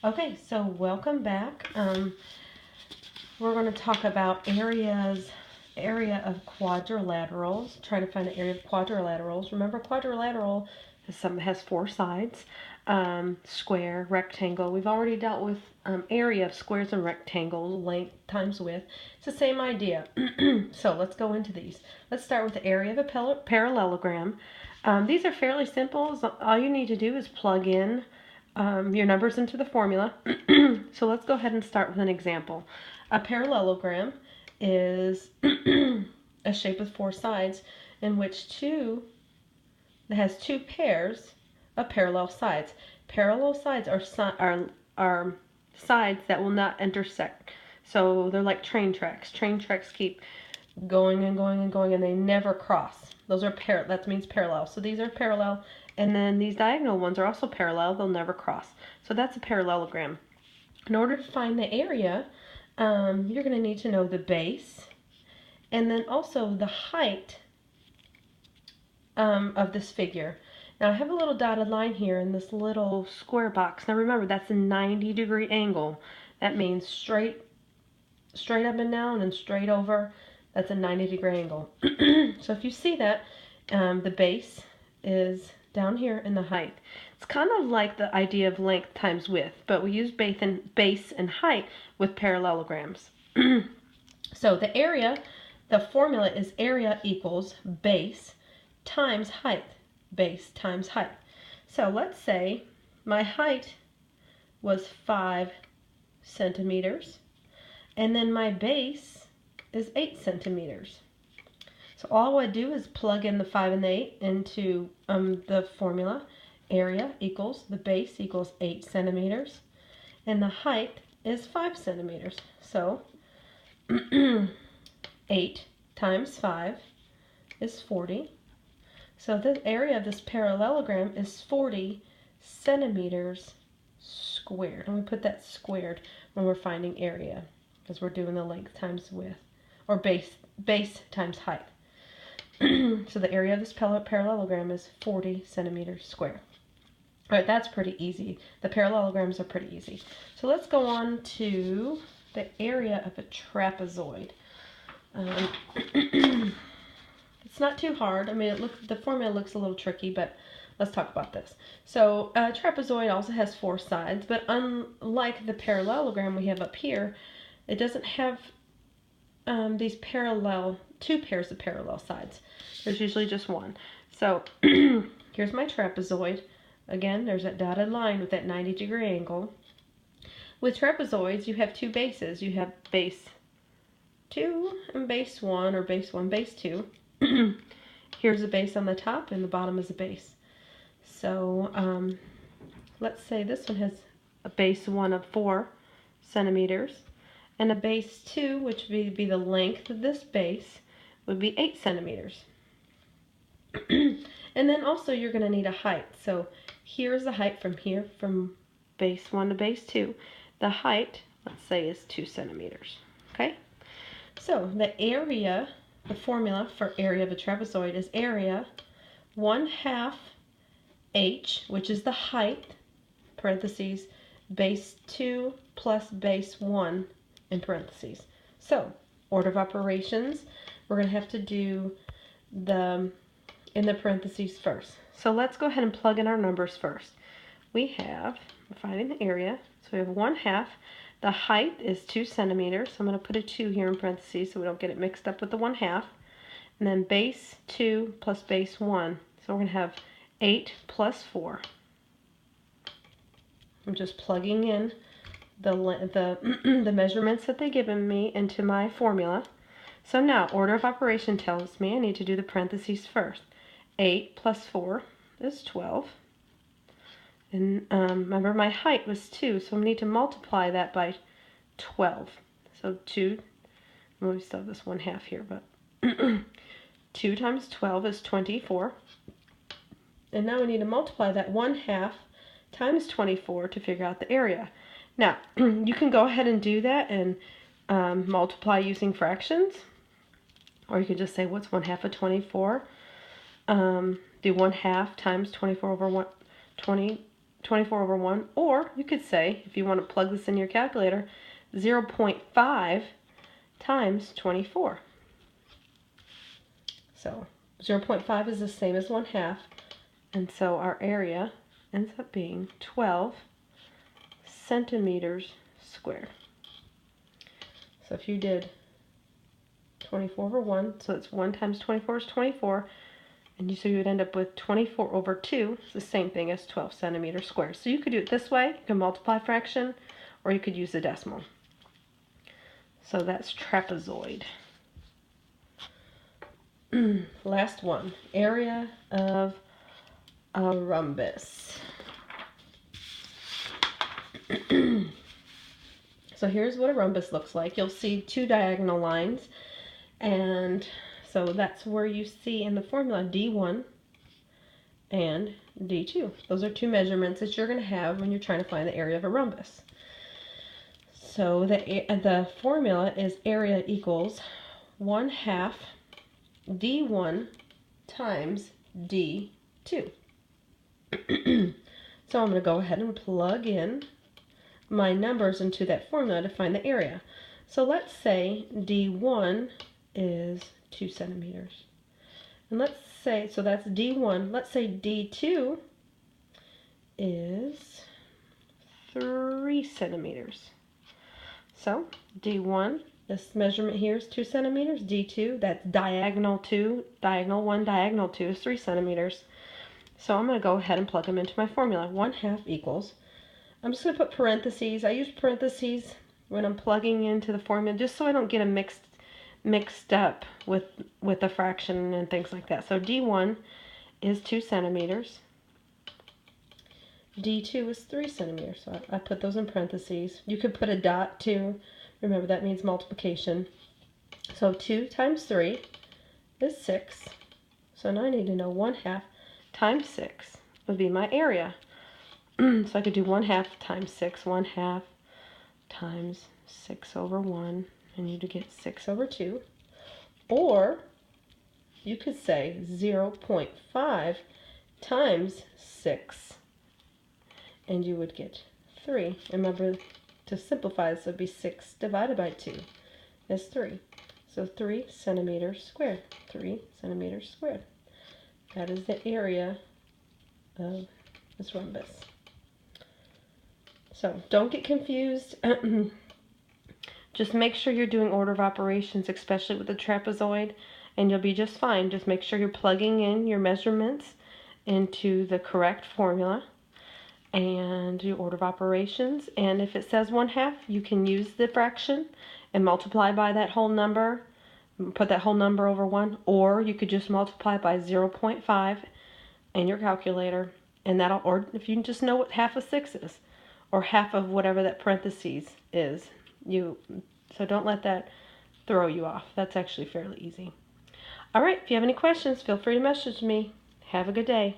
Okay, so welcome back. We're going to talk about area of quadrilaterals. Try to find the area of quadrilaterals. Remember, quadrilateral has four sides: square, rectangle. We've already dealt with area of squares and rectangles, length times width. It's the same idea. So let's go into these. Let's start with the area of a parallelogram. These are fairly simple. All you need to do is plug in your numbers into the formula. So let's go ahead and start with an example. A parallelogram is a shape with four sides in which it has two pairs of parallel sides. Parallel sides are sides that will not intersect. So they're like train tracks. Train tracks keep going and going and going, and they never cross. Those are that means parallel. So these are parallel, and then these diagonal ones are also parallel. They'll never cross. So that's a parallelogram. In order to find the area, you're going to need to know the base, and then also the height of this figure. Now I have a little dotted line here in this little square box. Now remember, that's a 90-degree angle. That means straight up and down and straight over. That's a 90-degree angle. So if you see that, the base is down here and the height. It's kind of like the idea of length times width, but we use base and height with parallelograms. So the formula is area equals base times height. Base times height. So let's say my height was 5 centimeters, and then my base is 8 centimeters. So all I do is plug in the 5 and the 8 into the formula. Area equals the base equals 8 centimeters, and the height is 5 centimeters. So 8 times 5 is 40. So the area of this parallelogram is 40 centimeters squared. And we put that squared when we're finding area, because we're doing the length times width, or base times height. So the area of this parallelogram is 40 centimeters square. All right, that's pretty easy. The parallelograms are pretty easy. So let's go on to the area of a trapezoid. It's not too hard. I mean, the formula looks a little tricky, but let's talk about this. So a trapezoid also has four sides, but unlike the parallelogram we have up here, it doesn't have these two pairs of parallel sides. There's usually just one. So here's my trapezoid. Again, there's that dotted line with that 90-degree angle. With trapezoids, you have two bases. You have base 2 and base 1, or base 1, base 2. Here's a base on the top, and the bottom is a base. So let's say this one has a base 1 of 4 centimeters, and a base 2, which would be the length of this base, would be 8 centimeters. And then also you're going to need a height. So here's the height from base 1 to base 2. The height, let's say, is 2 centimeters. Okay? So the formula for area of a trapezoid is area 1/2 h, which is the height, parentheses, base 2 plus base 1 in parentheses. So order of operations, we're going to have to do in the parentheses first. So let's go ahead and plug in our numbers first. We're finding the area, so we have 1/2. The height is 2 centimeters, so I'm going to put a 2 here in parentheses so we don't get it mixed up with the 1/2. And then base 2 plus base 1, so we're going to have 8 plus 4. I'm just plugging in the measurements that they've given me into my formula. So now, order of operation tells me I need to do the parentheses first. 8 plus 4 is 12. And remember, my height was 2, so I need to multiply that by 12. So 2, we still have this 1/2 here, but 2 times 12 is 24. And now we need to multiply that 1/2 times 24 to figure out the area. Now, you can go ahead and do that and multiply using fractions. Or you could just say, what's 1/2 of 24? Do 1/2 times 24 over 20 24 over 1, or you could say, if you want to plug this in your calculator, 0.5 times 24. So 0.5 is the same as 1/2, and so our area ends up being 12 centimeters squared. So if you did 24 over 1, so it's 1 times 24 is 24, and so you would end up with 24 over 2, it's the same thing as 12 centimeters squared. So you could do it this way, you can multiply fraction, or you could use the decimal. So that's trapezoid. Last one, area of a rhombus. So here's what a rhombus looks like. You'll see two diagonal lines, and so that's where you see in the formula D1 and D2. Those are two measurements that you're going to have when you're trying to find the area of a rhombus. So the formula is area equals 1/2 D1 times D2. So I'm going to go ahead and plug in my numbers into that formula to find the area. So let's say D1 is 2 centimeters. And let's say, so that's D1. Let's say D2 is 3 centimeters. So D1, this measurement here is 2 centimeters. D2, that's diagonal 2, diagonal 1, diagonal 2 is 3 centimeters. So I'm going to go ahead and plug them into my formula. 1/2 equals, I'm just going to put parentheses. I use parentheses when I'm plugging into the formula just so I don't get them mixed up with the fraction and things like that. So D1 is 2 centimeters. D2 is 3 centimeters. So I put those in parentheses. You could put a dot too. Remember, that means multiplication. So 2 times 3 is 6. So now I need to know 1/2 times 6 would be my area. So I could do 1/2 times 6, 1/2 times 6 over 1, and you'd get 6 over 2. Or you could say 0.5 times 6, and you would get 3. Remember, to simplify, this would be 6 divided by 2 is 3. So 3 centimeters squared. 3 centimeters squared. That is the area of this rhombus. So don't get confused. Just make sure you're doing order of operations, especially with the trapezoid, and you'll be just fine. Just make sure you're plugging in your measurements into the correct formula and your order of operations. And if it says 1/2, you can use the fraction and multiply by that whole number, put that whole number over 1, or you could just multiply by 0.5 in your calculator, and that'll, or if you just know what 1/2 of 6 is, or 1/2 of whatever that parentheses is, so don't let that throw you off. That's actually fairly easy. All right, if you have any questions, feel free to message me. Have a good day.